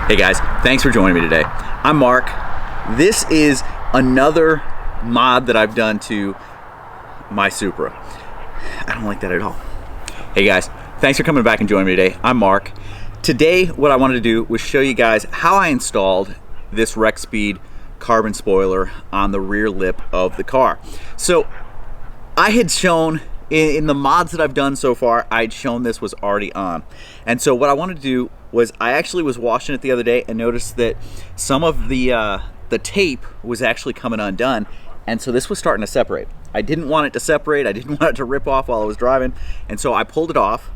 Hey guys, thanks for joining me today. I'm Mark. This is another mod that I've done to my Supra. I don't like that at all. Hey guys, thanks for coming back and joining me today. I'm Mark. Today, what I wanted to do was show you guys how I installed this Rexpeed carbon spoiler on the rear lip of the car. So I had shown in the mods that I've done so far, I'd shown this was already on. And so what I wanted to do was, I actually was washing it the other day and noticed that some of the tape was actually coming undone. And so this was starting to separate. I didn't want it to separate. I didn't want it to rip off while I was driving. And so I pulled it off,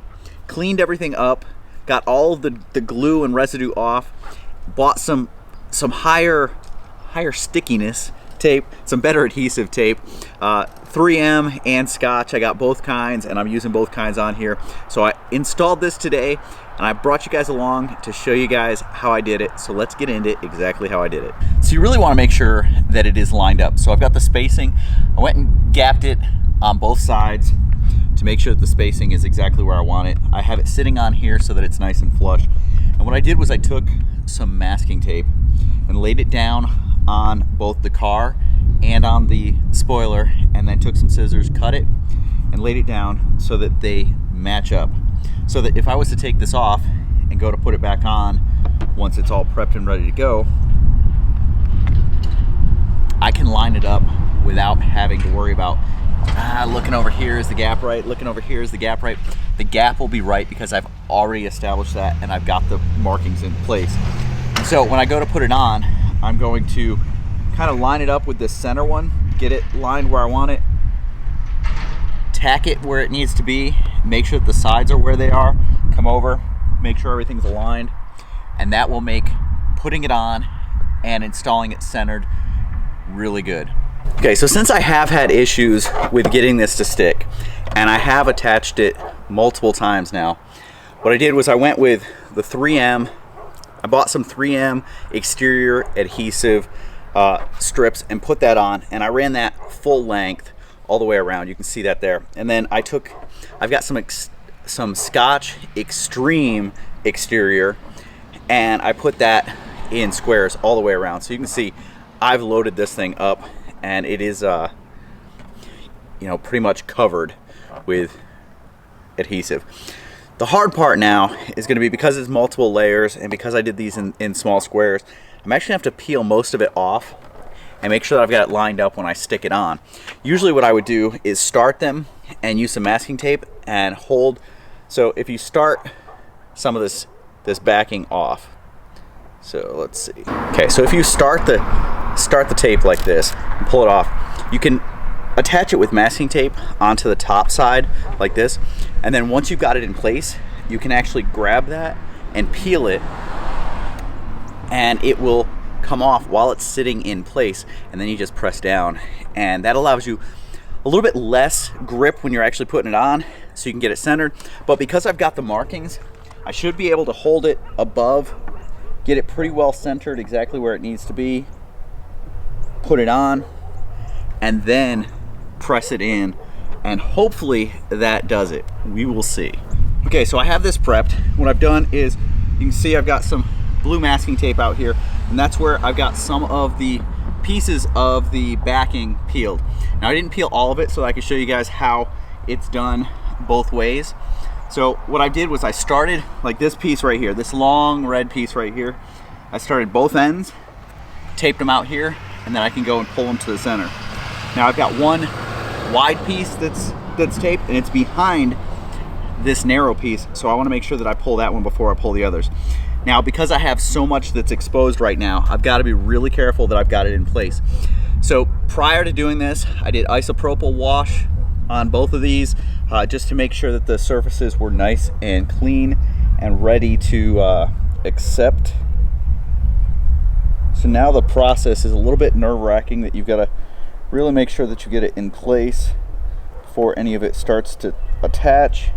cleaned everything up, got all of the glue and residue off, bought some higher stickiness tape, some better adhesive tape, 3M and Scotch. I got both kinds and I'm using both kinds on here. So I installed this today and I brought you guys along to show you guys how I did it. So let's get into exactly how I did it. So you really want to make sure that it is lined up. So I've got the spacing. I went and gapped it on both sides to make sure that the spacing is exactly where I want it. I have it sitting on here so that it's nice and flush. And what I did was I took some masking tape and laid it down on both the car and on the spoiler, and then took some scissors, cut it, and laid it down so that they match up. So that if I was to take this off and go to put it back on, once it's all prepped and ready to go, I can line it up without having to worry about looking over here, is the gap right? Looking over here, is the gap right? The gap will be right because I've already established that and I've got the markings in place. And so when I go to put it on, I'm going to kind of line it up with this center one, get it lined where I want it, tack it where it needs to be, make sure that the sides are where they are, come over, make sure everything's aligned, and that will make putting it on and installing it centered really good. Okay, so since I have had issues with getting this to stick, and I have attached it multiple times now, what I did was I went with the 3M. I bought some 3M exterior adhesive strips and put that on, and I ran that full length all the way around. You can see that there. And then I've got some Scotch Extreme exterior, and I put that in squares all the way around. So you can see I've loaded this thing up, and it is pretty much covered with adhesive. The hard part now is going to be, because it's multiple layers and because I did these in small squares, I'm actually going to have to peel most of it off and make sure that I've got it lined up when I stick it on. Usually what I would do is start them and use some masking tape and hold. So if you start some of this backing off, so let's see. Okay, so if you start the tape like this and pull it off, you can attach it with masking tape onto the top side like this, and then once you've got it in place, you can actually grab that and peel it, and it will come off while it's sitting in place, and then you just press down, and that allows you a little bit less grip when you're actually putting it on, so you can get it centered. But because I've got the markings, I should be able to hold it above, get it pretty well centered exactly where it needs to be, put it on, and then press it in, and hopefully that does it. We will see. Okay, so I have this prepped. What I've done is, you can see I've got some blue masking tape out here, and that's where I've got some of the pieces of the backing peeled. Now I didn't peel all of it so I can show you guys how it's done both ways. So what I did was I started like this piece right here, this long red piece right here. I started both ends, taped them out here, and then I can go and pull them to the center. Now I've got one wide piece that's taped, and it's behind this narrow piece, so I want to make sure that I pull that one before I pull the others. Now, because I have so much that's exposed right now, I've got to be really careful that I've got it in place. So prior to doing this, I did isopropyl wash on both of these just to make sure that the surfaces were nice and clean and ready to accept. So now the process is a little bit nerve-wracking, that you've got to really make sure that you get it in place before any of it starts to attach.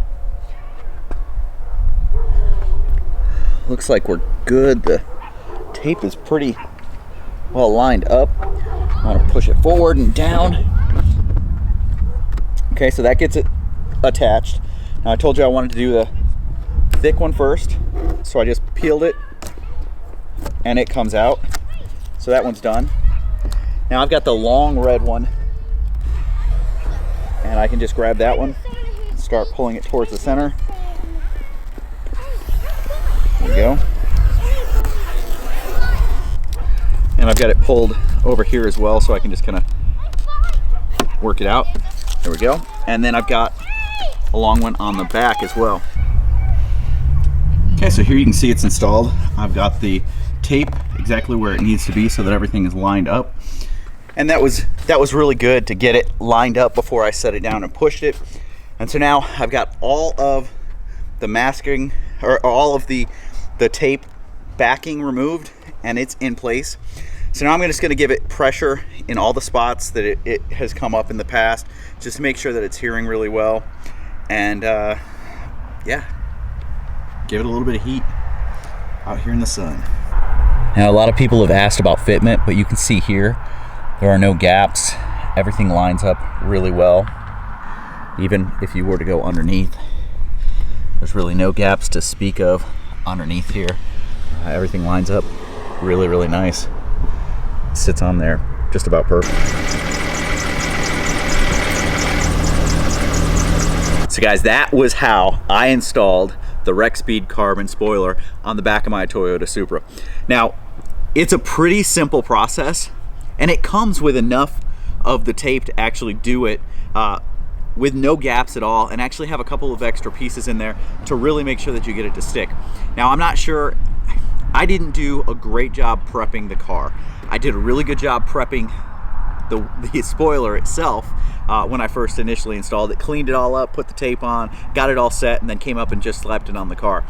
Looks like we're good. The tape is pretty well lined up. I want to push it forward and down. Okay, so that gets it attached. Now I told you I wanted to do the thick one first, so I just peeled it, and it comes out. So that one's done. Now I've got the long red one, and I can just grab that one, start pulling it towards the center. There we go. And I've got it pulled over here as well, so I can just kind of work it out. There we go. And then I've got a long one on the back as well. Okay, so here you can see it's installed. I've got the tape exactly where it needs to be so that everything is lined up. And that was really good to get it lined up before I set it down and pushed it. And so now I've got all of the masking, or all of the tape backing removed, and it's in place. So now I'm just gonna give it pressure in all the spots that it has come up in the past, just to make sure that it's hearing really well. And yeah, give it a little bit of heat out here in the sun. Now, a lot of people have asked about fitment, but you can see here, there are no gaps. Everything lines up really well. Even if you were to go underneath, there's really no gaps to speak of underneath here. Everything lines up really, really nice. Sits on there just about perfect. So guys, that was how I installed the Rexpeed carbon spoiler on the back of my Toyota Supra. Now, it's a pretty simple process, and it comes with enough of the tape to actually do it with no gaps at all, and actually have a couple of extra pieces in there to really make sure that you get it to stick. Now, I'm not sure, I didn't do a great job prepping the car. I did a really good job prepping the spoiler itself when I first initially installed it, cleaned it all up, put the tape on, got it all set, and then came up and just slapped it on the car.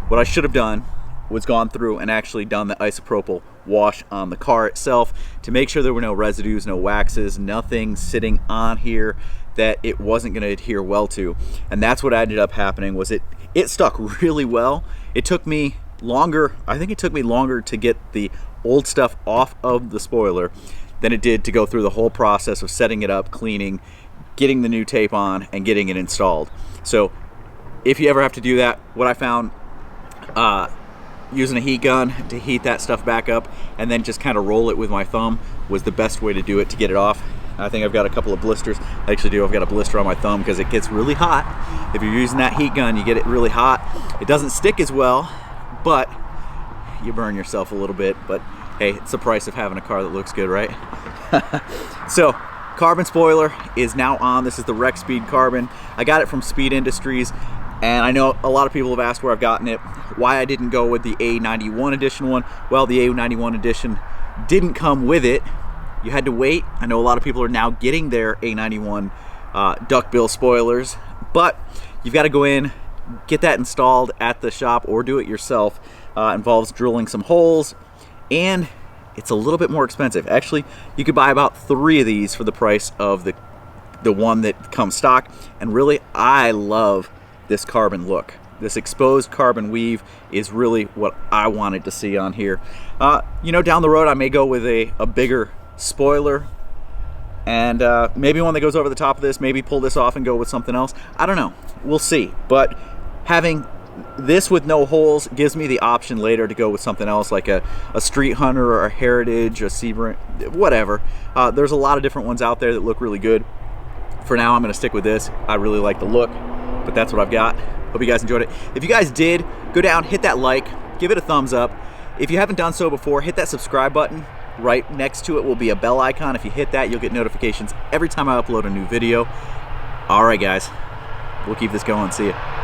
What I should have done was gone through and actually done the isopropyl wash on the car itself to make sure there were no residues, no waxes, nothing sitting on here that it wasn't going to adhere well to. And that's what ended up happening. Was it stuck really well. It took me longer, I think it took me longer to get the old stuff off of the spoiler than it did to go through the whole process of setting it up, cleaning, getting the new tape on, and getting it installed. So if you ever have to do that, what I found, using a heat gun to heat that stuff back up and then just kind of roll it with my thumb was the best way to do it to get it off. I think I've got a couple of blisters. I actually do. I've got a blister on my thumb because it gets really hot. If you're using that heat gun, you get it really hot. It doesn't stick as well, but you burn yourself a little bit. But hey, it's the price of having a car that looks good, right? So, carbon spoiler is now on. This is the Rexpeed carbon. I got it from Speed Industries, and I know a lot of people have asked where I've gotten it, why I didn't go with the A91 edition one. Well, the A91 edition didn't come with it. You had to wait. I know a lot of people are now getting their A91 duckbill spoilers, but you've got to go in, get that installed at the shop or do it yourself. Involves drilling some holes, and it's a little bit more expensive. Actually, you could buy about 3 of these for the price of the one that comes stock. And really, I love this carbon look. This exposed carbon weave is really what I wanted to see on here. You know, down the road I may go with a bigger spoiler, and maybe one that goes over the top of this, maybe pull this off and go with something else. I don't know, we'll see. But having this with no holes gives me the option later to go with something else, like a Street Hunter or a Heritage, a Sebring, whatever. There's a lot of different ones out there that look really good. For now, I'm going to stick with this. I really like the look, but that's what I've got. Hope you guys enjoyed it. If you guys did, go down, hit that like, give it a thumbs up. If you haven't done so before, hit that subscribe button. Right next to it will be a bell icon. If you hit that, you'll get notifications every time I upload a new video. All right, guys, we'll keep this going. See ya.